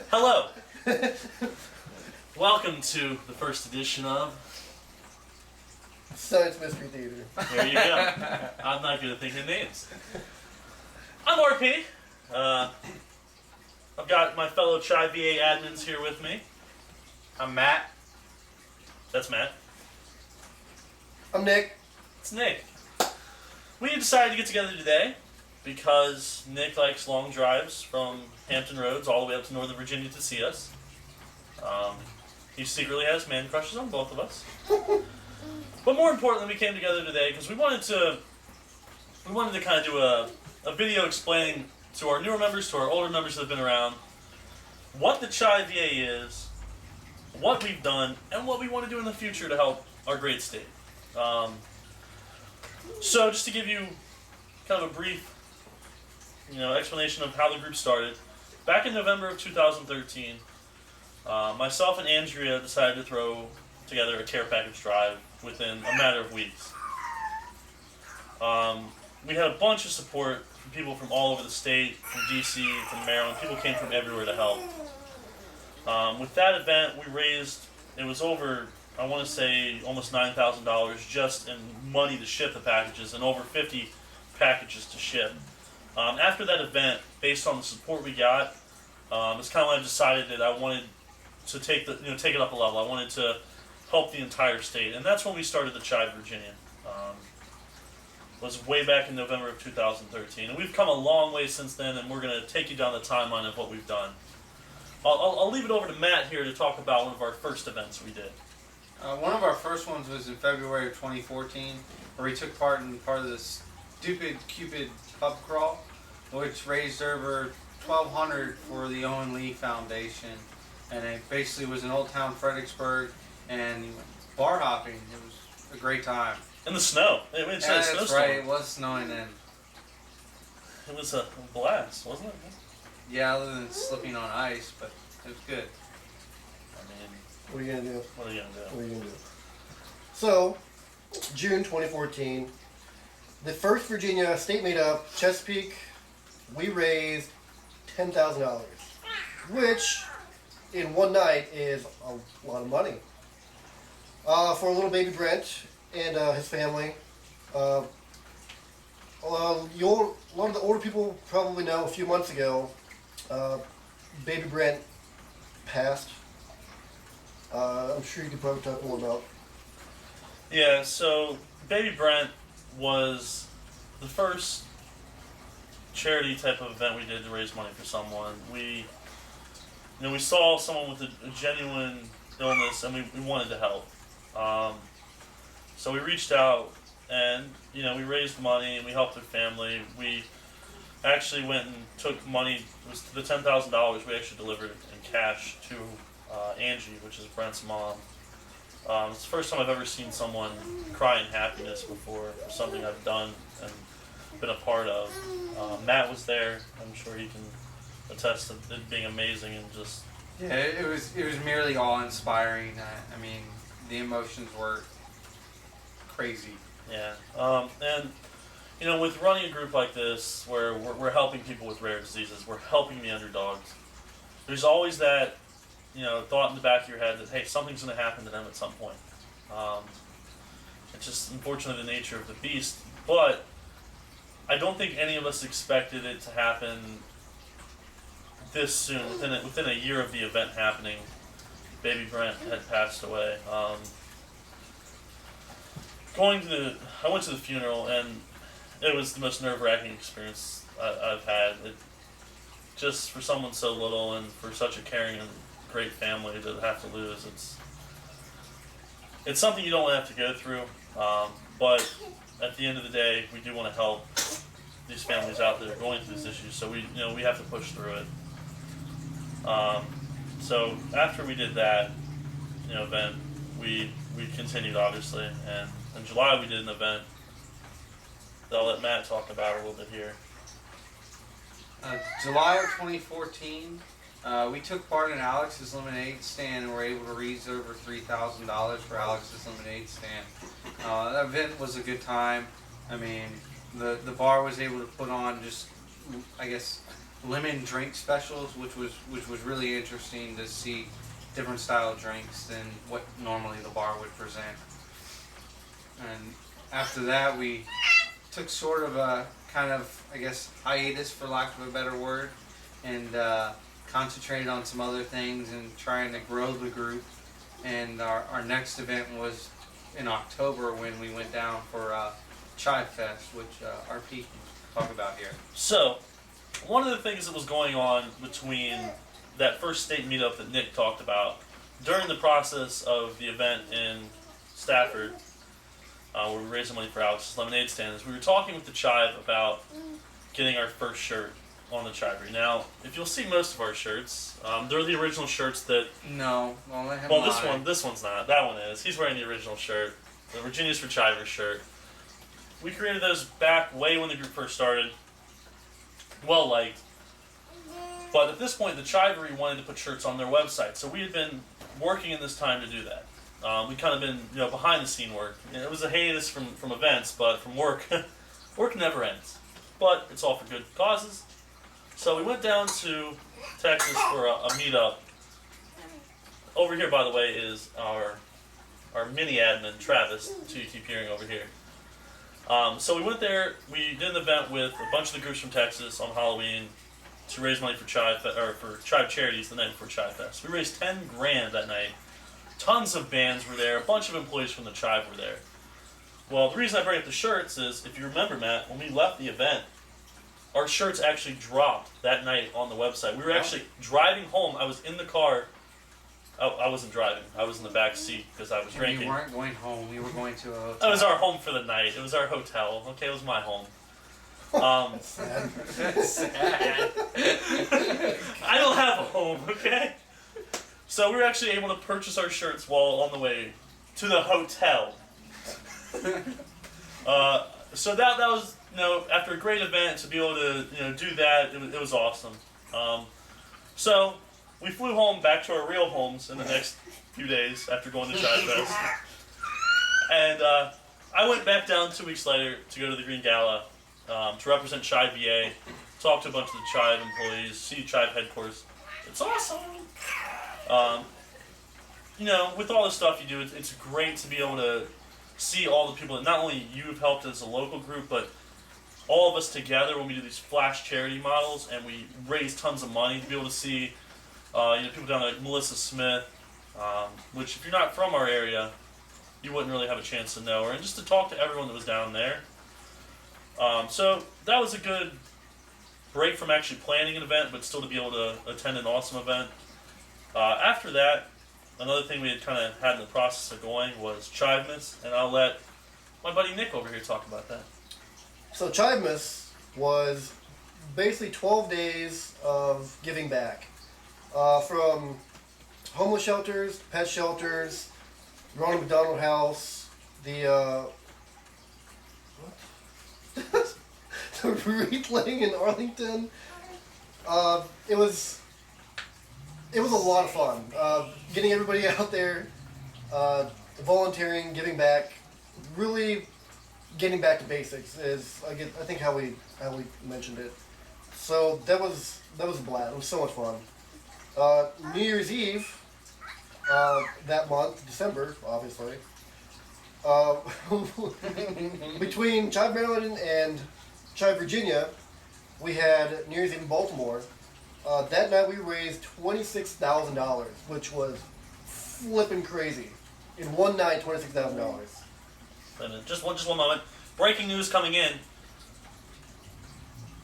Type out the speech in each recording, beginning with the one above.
Hello. Welcome to the first edition of Science Mystery Theater. There you go. I'm not good at thinking of names. I'm RP. I've got my fellow Chive VA admins here with me. I'm Matt. That's Matt. I'm Nick. It's Nick. We decided to get together today because Nick likes long drives from Hampton Roads all the way up to Northern Virginia to see us. He secretly has man crushes on both of us. But more importantly, we came together today because we wanted to kind of do a video explaining to our newer members, to our older members that have been around, what the Chive VA is, what we've done, and what we want to do in the future to help our great state. So just to give you kind of a brief, explanation of how the group started. Back in November of 2013, myself and Andrea decided to throw together a care package drive within a matter of weeks. We had a bunch of support from people from all over the state, from DC, from Maryland. People came from everywhere to help. With that event, we raised, it was over, I want to say, almost $9,000 just in money to ship the packages and over 50 packages to ship. After that event, based on the support we got, it's kind of when I decided that I wanted to take it up a level. I wanted to help the entire state, and that's when we started the Chive Virginia. It was way back in November of 2013, and we've come a long way since then, and we're going to take you down the timeline of what we've done. I'll leave it over to Matt here to talk about one of our first events we did. One of our first ones was in February of 2014, where we took part in part of the Stupid Cupid pub crawl, which raised over $1,200 for the Owen Lee Foundation, and it basically was in Old Town Fredericksburg and bar hopping. It was a great time. In the snow. It's a snowstorm. That's right. It was snowing then. It was a blast, wasn't it? Yeah, other than slipping on ice, but it was good. I mean, What are you gonna do? what are you gonna do? What are you gonna do? So, June 2014, the first Virginia state made up, Chesapeake, we raised $10,000, which in one night is a lot of money. For little baby Brent and his family. A lot of the older people probably know a few months ago, baby Brent passed. I'm sure you could probably talk more about. Yeah, so Baby Brent was the first charity type of event we did to raise money for someone. We saw someone with a genuine illness, and we wanted to help. So we reached out, and we raised money, and we helped their family. We actually went and took money. It was the $10,000 we actually delivered in cash to Angie, which is Brent's mom. It's the first time I've ever seen someone cry in happiness before for something I've done and been a part of. Matt was there. I'm sure he can attest to it being amazing and just. Yeah, it was merely awe-inspiring. I mean, the emotions were crazy. Yeah, and with running a group like this, where we're helping people with rare diseases, we're helping the underdogs. There's always that, thought in the back of your head that hey, something's going to happen to them at some point. It's just unfortunately the nature of the beast. But I don't think any of us expected it to happen this soon. Within a year of the event happening, baby Brent had passed away. I went to the funeral, and it was the most nerve-wracking experience I've had. Just for someone so little and for such a caring and great family to have to lose, it's something you don't want to have to go through. But at the end of the day, we do want to help these families out that are going through these issues. So we have to push through it. So after we did that, event, we continued obviously, and in July we did an event that I'll let Matt talk about a little bit here. July of 2014, we took part in Alex's lemonade stand and were able to raise over $3,000 for Alex's lemonade stand. That event was a good time. I mean, the bar was able to put on just, I guess, lemon drink specials, which was really interesting to see different style drinks than what normally the bar would present. And after that, we took sort of a kind of, I guess, hiatus, for lack of a better word, and concentrated on some other things and trying to grow the group. And our next event was in October when we went down for Chive Fest, which RP can talk about here. So, one of the things that was going on between that first state meetup that Nick talked about, during the process of the event in Stafford, where we raised money for Alex's lemonade stand, is we were talking with the Chive about getting our first shirt on the Chivery. Now, if you'll see most of our shirts, they're the original shirts that. No, well, let him Well, lie. this one's not. That one is. He's wearing the original shirt, the Virginia's for Chivers shirt. We created those back way when the group first started. Well liked. But at this point, the Chivery wanted to put shirts on their website, so we had been working in this time to do that. We kind of been, behind the scene work. It was a hiatus from events, but from work, work never ends. But it's all for good causes. So we went down to Texas for a meetup. Over here, by the way, is our mini admin, Travis, who you keep hearing over here. So we went there, we did an event with a bunch of the groups from Texas on Halloween to raise money for Chive, or for Chive charities the night before Chive Fest. We raised $10,000 that night. Tons of bands were there, a bunch of employees from the Chive were there. Well, the reason I bring up the shirts is, if you remember, Matt, when we left the event, our shirts actually dropped that night on the website. We were actually driving home. I was in the car. I wasn't driving. I was in the back seat because I was drinking. You weren't going home. You were going to a hotel. It was our home for the night. It was our hotel. Okay, it was my home. Sad. Sad. I don't have a home, okay? So we were actually able to purchase our shirts while on the way to the hotel. So that was, after a great event, to be able to do that, it was awesome. So we flew home back to our real homes in the next few days after going to Chive Fest. And I went back down 2 weeks later to go to the Green Gala to represent Chive VA, talk to a bunch of the Chive employees, see Chive headquarters. It's awesome. With all the stuff you do, it's great to be able to see all the people that not only you've helped as a local group, but all of us together when we do these flash charity models and we raise tons of money, to be able to see people down there like Melissa Smith, which if you're not from our area, you wouldn't really have a chance to know her, and just to talk to everyone that was down there. So that was a good break from actually planning an event, but still to be able to attend an awesome event. After that, another thing we had kind of had in the process of going was Chivemas, and I'll let my buddy Nick over here talk about that. So Chivemas was basically 12 days of giving back. From homeless shelters, pet shelters, Ronald McDonald House, the Wreath Laying in Arlington. It was a lot of fun. Getting everybody out there, volunteering, giving back, really getting back to basics is I think how we mentioned it. So that was a blast. It was so much fun. New Year's Eve that month, December, obviously. Between Chive, Maryland and Chive, Virginia, we had New Year's Eve in Baltimore. That night we raised $26,000, which was flipping crazy. In one night, $26,000. And just one moment. Breaking news coming in.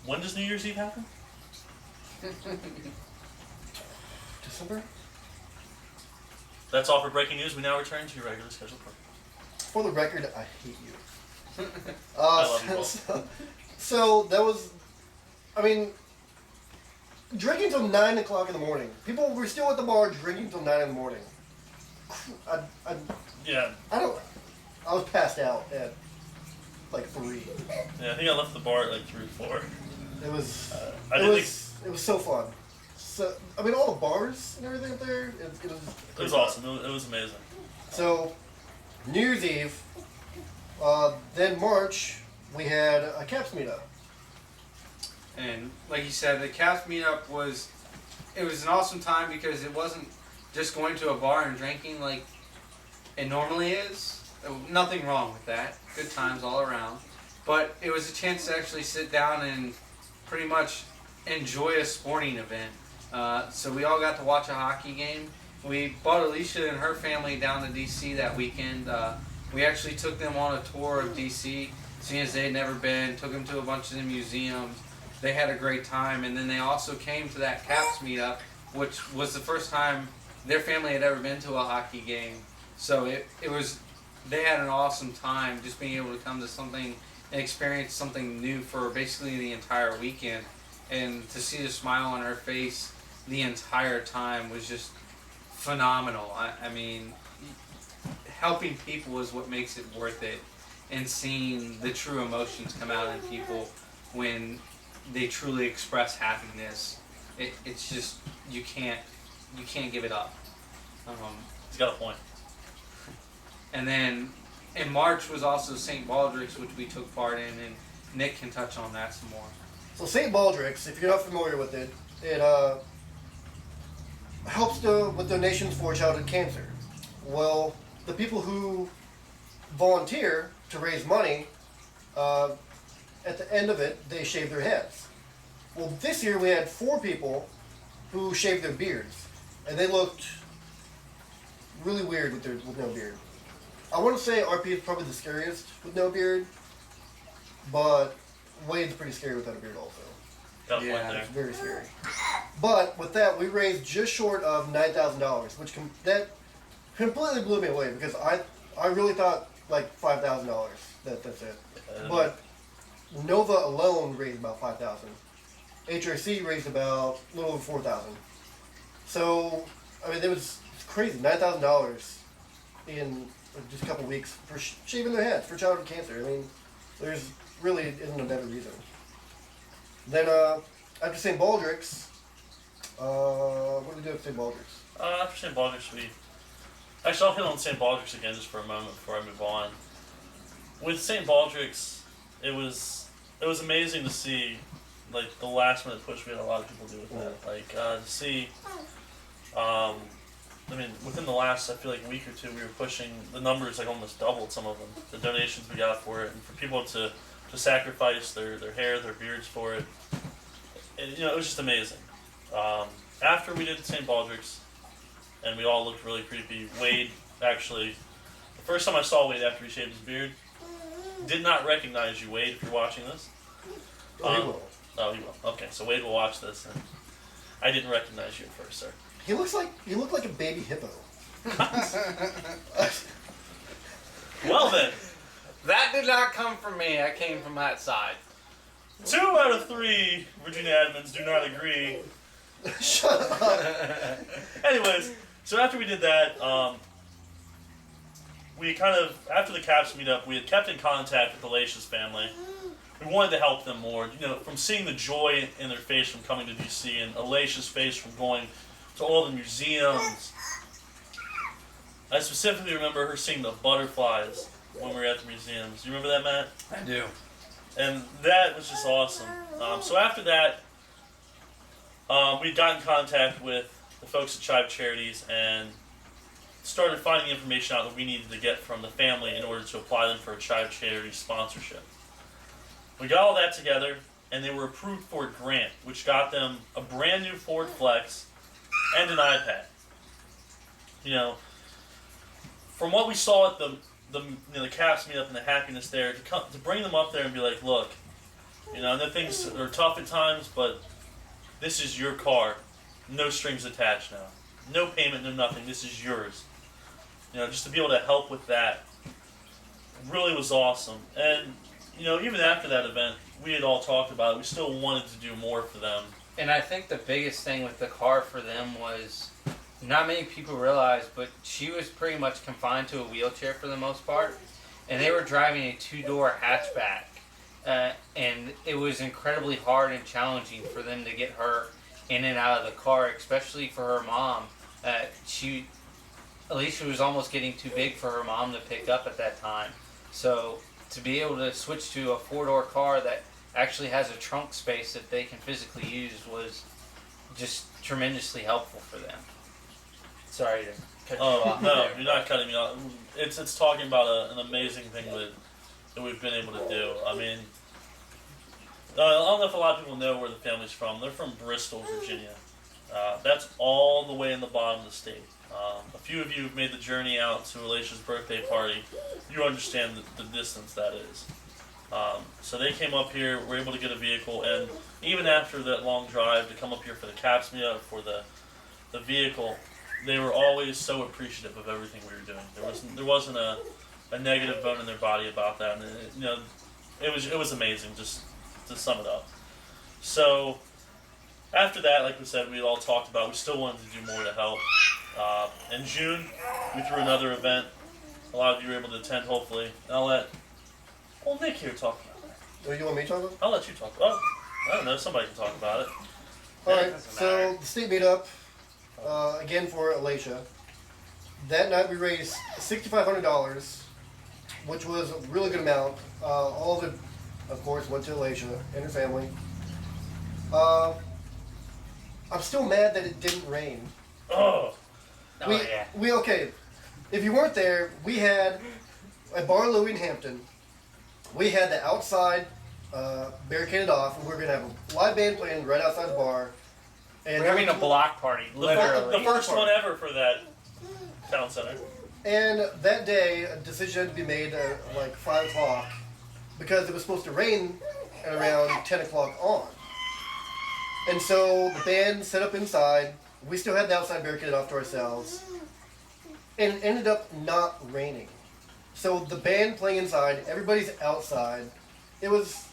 When does New Year's Eve happen? December? That's all for breaking news. We now return to your regular scheduled program. For the record, I hate you. I love you both. So that was, drinking till 9 o'clock in the morning. People were still at the bar drinking till 9 in the morning. Yeah. I was passed out at like 3. Yeah, I think I left the bar at like 3 or 4. It was, It it was so fun. So, all the bars and everything up there, It was awesome. It was amazing. So, New Year's Eve, then March, we had a CAPS meetup. And like you said, the Caps meetup was an awesome time because it wasn't just going to a bar and drinking like it normally is. Nothing wrong with that. Good times all around. But it was a chance to actually sit down and pretty much enjoy a sporting event. So we all got to watch a hockey game. We brought Alicia and her family down to DC that weekend. We actually took them on a tour of DC, seeing as they'd never been, took them to a bunch of the museums. They had a great time, and then they also came to that Caps meetup, which was the first time their family had ever been to a hockey game. So they had an awesome time just being able to come to something and experience something new for basically the entire weekend. And to see the smile on her face the entire time was just phenomenal. I mean, helping people is what makes it worth it, and seeing the true emotions come out in people when they truly express happiness, it's just you can't give it up. He's got a point. And then in March was also St. Baldrick's, which we took part in, and Nick can touch on that some more. So St. Baldrick's, if you're not familiar with it, it helps with donations for childhood cancer. Well, the people who volunteer to raise money, at the end of it, they shave their heads. Well, this year we had 4 people who shaved their beards, and they looked really weird with no beard. I want to say RP is probably the scariest with no beard, but Wade's pretty scary without a beard also. Got a point there. It's very scary. But with that, we raised just short of $9,000, which that completely blew me away because I really thought like $5,000. That's it. But Nova alone raised about $5,000. HRC raised about a little over $4,000. So I mean, it was crazy. $9,000 in just a couple weeks for shaving their heads for childhood cancer. I mean, there's really isn't a better reason. Then after St. Baldrick's, what did we do at St. Baldrick's? After St. Baldrick's, I'll hit on St. Baldrick's again just for a moment before I move on. With St. Baldrick's, it was amazing to see, like, the last minute push we had a lot of people do with that. Like, to see, I mean, within the last, I feel like, week or two, we were pushing, the numbers, like, almost doubled, some of them, the donations we got for it, and for people to sacrifice their hair, their beards for it. And, it was just amazing. After we did St. Baldrick's, and we all looked really creepy, Wade actually, the first time I saw Wade after he shaved his beard, did not recognize you, Wade, if you're watching this. He will. Oh, he will. Okay, so Wade will watch this, and I didn't recognize you at first, sir. He looked like a baby hippo. Well then, That did not come from me. I came from that side. 2 out of 3 Virginia admins do not agree. Shut up. Anyways, so after we did that, we kind of, after the Caps meetup, we had kept in contact with Alicia's family. We wanted to help them more, from seeing the joy in their face from coming to DC and Alicia's face from going to all the museums. I specifically remember her seeing the butterflies when we were at the museums. You remember that, Matt? I do. And that was just awesome. So after that, we got in contact with the folks at Chive Charities and started finding the information out that we needed to get from the family in order to apply them for a Chive Charities sponsorship. We got all that together, and they were approved for a grant, which got them a brand new Ford Flex and an iPad. From what we saw at the Caps meetup and the happiness there, to bring them up there and be like, look, I know things are tough at times, but this is your car, no strings attached now, no payment, no nothing. This is yours. Just to be able to help with that really was awesome. And even after that event, we had all talked about it. We still wanted to do more for them. And I think the biggest thing with the car for them was, not many people realize, but she was pretty much confined to a wheelchair for the most part. And they were driving a 2-door hatchback. And it was incredibly hard and challenging for them to get her in and out of the car, especially for her mom. Alicia was almost getting too big for her mom to pick up at that time. So to be able to switch to a 4-door car that actually has a trunk space that they can physically use was just tremendously helpful for them. Sorry to cut you off. No, there, you're but- not cutting me off. It's talking about an amazing thing that we've been able to do. I mean, I don't know if a lot of people know where the family's from. They're from Bristol, Virginia. That's all the way in the bottom of the state. A few of you have made the journey out to Alicia's birthday party. You understand the distance that is. So they came up here, were able to get a vehicle, and even after that long drive to come up here for the CAPS meetup, for the vehicle, they were always so appreciative of everything we were doing. There wasn't a negative bone in their body about that, and it was amazing. Just to sum it up. So after that, like we said, we all talked about, we still wanted to do more to help. In June, we threw another event. A lot of you were able to attend, hopefully. I'll let Nick here talk about that. Oh, you want me to talk about it? I'll let you talk. Oh, I don't know. Somebody can talk about it. Alright, doesn't so matter. the state meetup, again for Alicia. That night we raised $6,500, which was a really good amount. All of it, of course, went to Alicia and her family. I'm still mad that it didn't rain. Oh, Oh, yeah. Okay, if you weren't there, we had at Bar Louie in Hampton, we had the outside barricaded off, and we were gonna have a live band playing right outside the bar. And We're having a block party, the literally. first one ever for that town center. And that day, a decision had to be made at like 5 o'clock because it was supposed to rain at around 10 o'clock on. And so the band set up inside. We still had the outside barricaded off to ourselves. And it ended up not raining. So the band playing inside, everybody's outside. It was...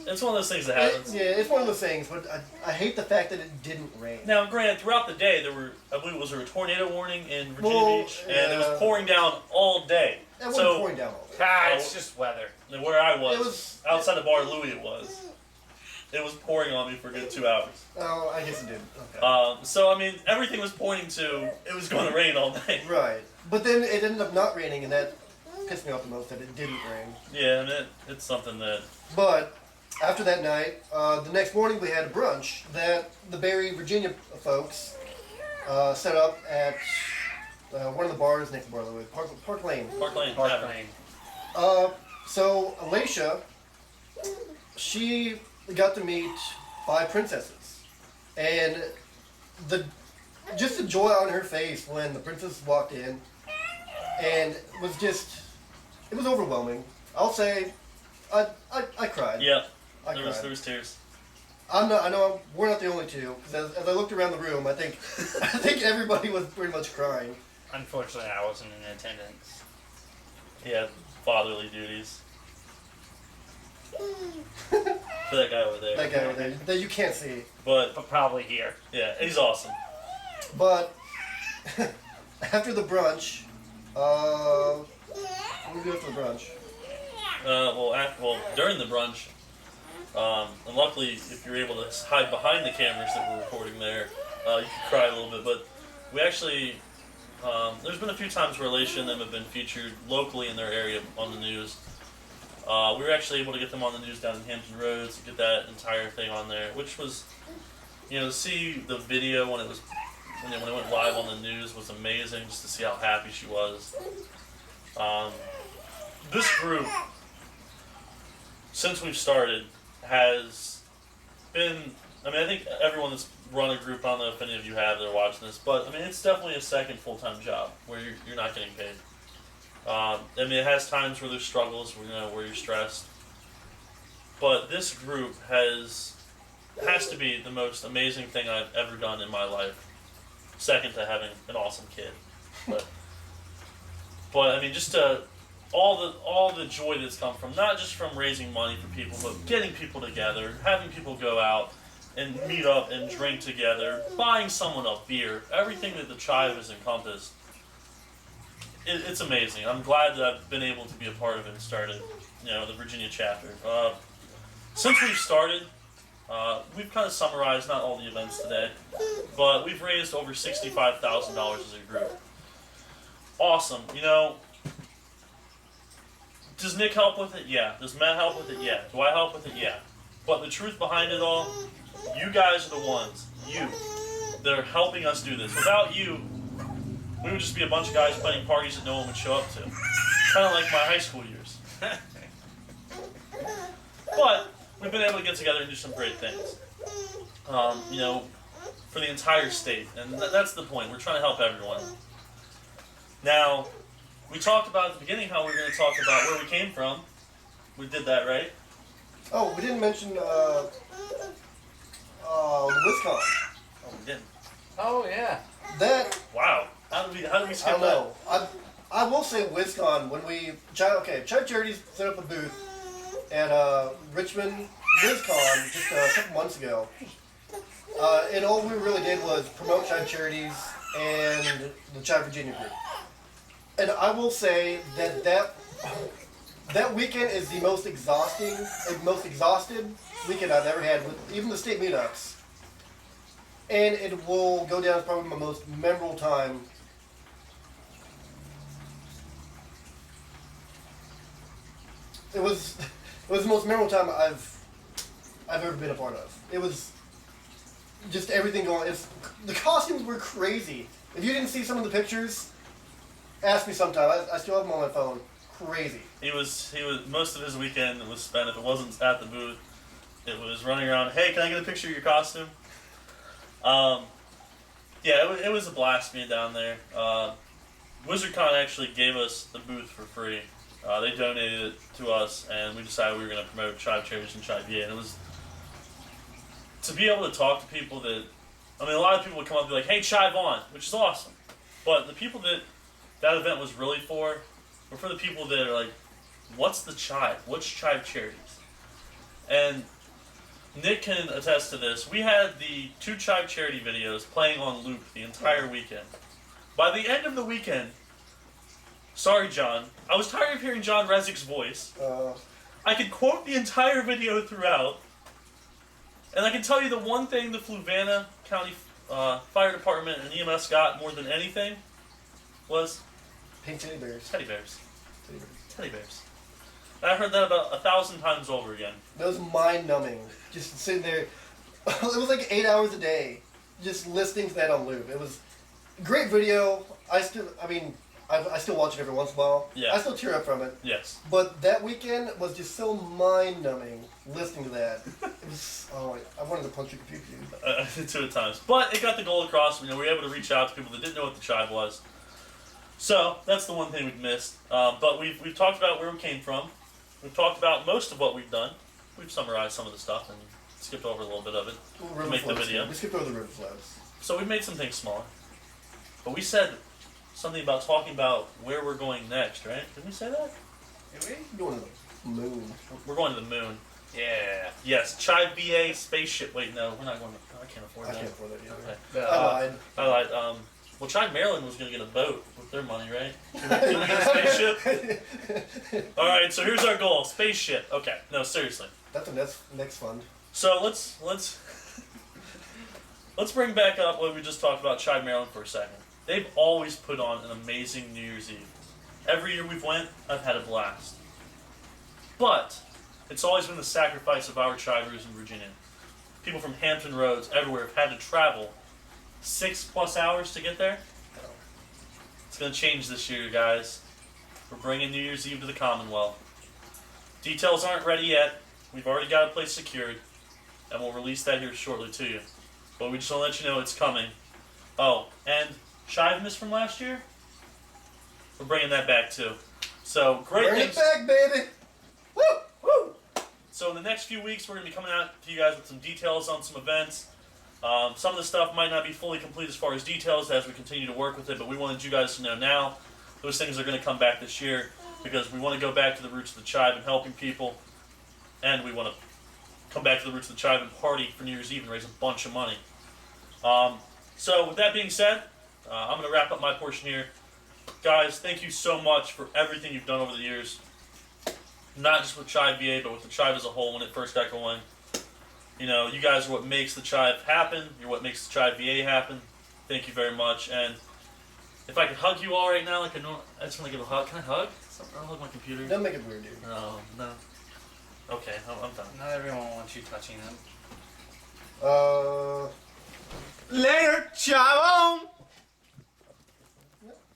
It's one of those things that happens. it's one of those things, but I hate the fact that it didn't rain. Now, granted, throughout the day, I believe, was there a tornado warning in Virginia Well, Beach? And it was yeah. pouring down all day. It wasn't So, pouring down all day. It's just weather. where I It was, was- outside the Bar Louie, it was pouring on me for a good 2 hours. Oh, I guess it did. Okay. So, I mean, everything was pointing to it was going to rain all day. Right. But then it ended up not raining, and that pissed me off the most that it didn't rain. Yeah, and it's something that... But after that night, the next morning we had a brunch that the Barry, Virginia folks set up at one of the bars next to Bar Louie, Park Lane. Park Lane Park Tavern. Lane. So Alicia, she got to meet 5 princesses, and just the joy on her face when the princess walked in, and it was overwhelming. I'll say, I cried. Yeah, I there cried. was tears. I know we're not the only two, because as I looked around the room, I think everybody was pretty much crying. Unfortunately, I wasn't in attendance. He had fatherly duties. For that guy over there. That guy over there that you can't see. But, But probably here. yeah, he's awesome. But after the brunch, what did we do after the brunch? During the brunch, and luckily, if you're able to hide behind the cameras that we're recording there, you can cry a little bit. But we actually, there's been a few times where Alicia and them have been featured locally in their area on the news. We were actually able to get them on the news down in Hampton Roads, get that entire thing on there, which was, to see the video when it went live on the news was amazing, just to see how happy she was. This group, since we've started, has been, I think everyone that's run a group, I don't know if any of you have that are watching this, but it's definitely a second full-time job where you're not getting paid. It has times where there's struggles, where you're stressed. But this group has to be the most amazing thing I've ever done in my life. Second to having an awesome kid. But just all the joy that's come from, not just from raising money for people, but getting people together, having people go out and meet up and drink together, buying someone a beer, everything that the Chive has encompassed. It's amazing. I'm glad that I've been able to be a part of it and started, the Virginia chapter. Since we've started, we've kind of summarized not all the events today, but we've raised over $65,000 as a group. Awesome. Does Nick help with it? Yeah. Does Matt help with it? Yeah. Do I help with it? Yeah. But the truth behind it all, you guys are the ones, that are helping us do this. Without you, we would just be a bunch of guys planning parties that no one would show up to. Kind of like my high school years. But we've been able to get together and do some great things. You know, for the entire state. And that's the point. We're trying to help everyone. Now, we talked about at the beginning how we were going to talk about where we came from. We did that, right? Oh, we didn't mention Wisconsin. Oh, we didn't. Oh yeah. That Wow. How did we I skip don't that? know. I will say Wisconsin when we Chive Charities set up a booth at Richmond, Wisconsin just a couple months ago. And all we really did was promote Chive Charities and the Chive Virginia group. And I will say that weekend is the most exhausted weekend I've ever had with even the state meetups. And it will go down as probably my most memorable time. It was the most memorable time I've ever been a part of. It was just everything going. The costumes were crazy. If you didn't see some of the pictures, ask me sometime. I still have them on my phone. Crazy. He was most of his weekend was spent, if it wasn't at the booth, it was running around, hey, can I get a picture of your costume? Yeah, it was a blast being down there. WizardCon actually gave us the booth for free. They donated it to us, and we decided we were going to promote Chive Charities and Chive VA. And it was to be able to talk to people that, I mean, a lot of people would come up and be like, hey, Chive on, which is awesome. But the people that event was really for were for the people that are like, what's the Chive? What's Chive Charities? And Nick can attest to this. We had the 2 Chive charity videos playing on loop the entire weekend. By the end of the weekend, sorry, John, I was tired of hearing John Rezick's voice. I could quote the entire video throughout, and I can tell you the one thing the Fluvanna County Fire Department and EMS got more than anything was Pink teddy bears. teddy bears. Teddy bears. Teddy bears. And I heard that about 1,000 times over again. That was mind-numbing. Just sitting there. It was like 8 hours a day, just listening to that on loop. It was a great video. I still watch it every once in a while. Yeah. I still tear up from it. Yes. But that weekend was just so mind-numbing listening to that. It was, I wanted to punch a computer. 2 at times. But it got the goal across. You know, we were able to reach out to people that didn't know what the Chive was. So that's the one thing we've missed. But we've talked about where we came from. We've talked about most of what we've done. We've summarized some of the stuff and skipped over a little bit of it to make the video. We skipped over the river flows. So we made some things smaller. But we said something about talking about where we're going next, right? Didn't we say that? Did we? Going to the moon. We're going to the moon. Yeah. Yes, Chive VA spaceship. Wait, no, we're not going to. I can't afford I that. can't afford that either. Okay. I lied. I lied. Well, Chive Maryland was going to get a boat with their money, right? Can we get a spaceship? All right, so here's our goal: spaceship. Okay, no, seriously. That's the next fund. So let's bring back up what we just talked about, Chive Maryland, for a second. They've always put on an amazing New Year's Eve. Every year we've went, I've had a blast. But it's always been the sacrifice of our Chivers in Virginia. People from Hampton Roads, everywhere, have had to travel 6+ hours to get there. It's going to change this year, guys. We're bringing New Year's Eve to the Commonwealth. Details aren't ready yet. We've already got a place secured, and we'll release that here shortly to you. But we just want to let you know it's coming. Oh, and Chiveness from last year, we're bringing that back too. So great Bring things. it back, baby! Woo! Woo! So in the next few weeks, we're going to be coming out to you guys with some details on some events. Some of the stuff might not be fully complete as far as details as we continue to work with it, but we wanted you guys to know now those things are going to come back this year because we want to go back to the roots of the Chive and helping people, and we want to come back to the roots of the Chive and party for New Year's Eve and raise a bunch of money. So with that being said, I'm going to wrap up my portion here. Guys, thank you so much for everything you've done over the years. Not just with Chive VA, but with the Chive as a whole when it first got going. You know, you guys are what makes the Chive happen. You're what makes the Chive VA happen. Thank you very much. And if I could hug you all right now, I just want to give a hug. Can I hug? Something wrong with my computer? Don't make it weird, dude. No, no. Okay, I'm done. Not everyone wants you touching them. Uh, Later, Chive.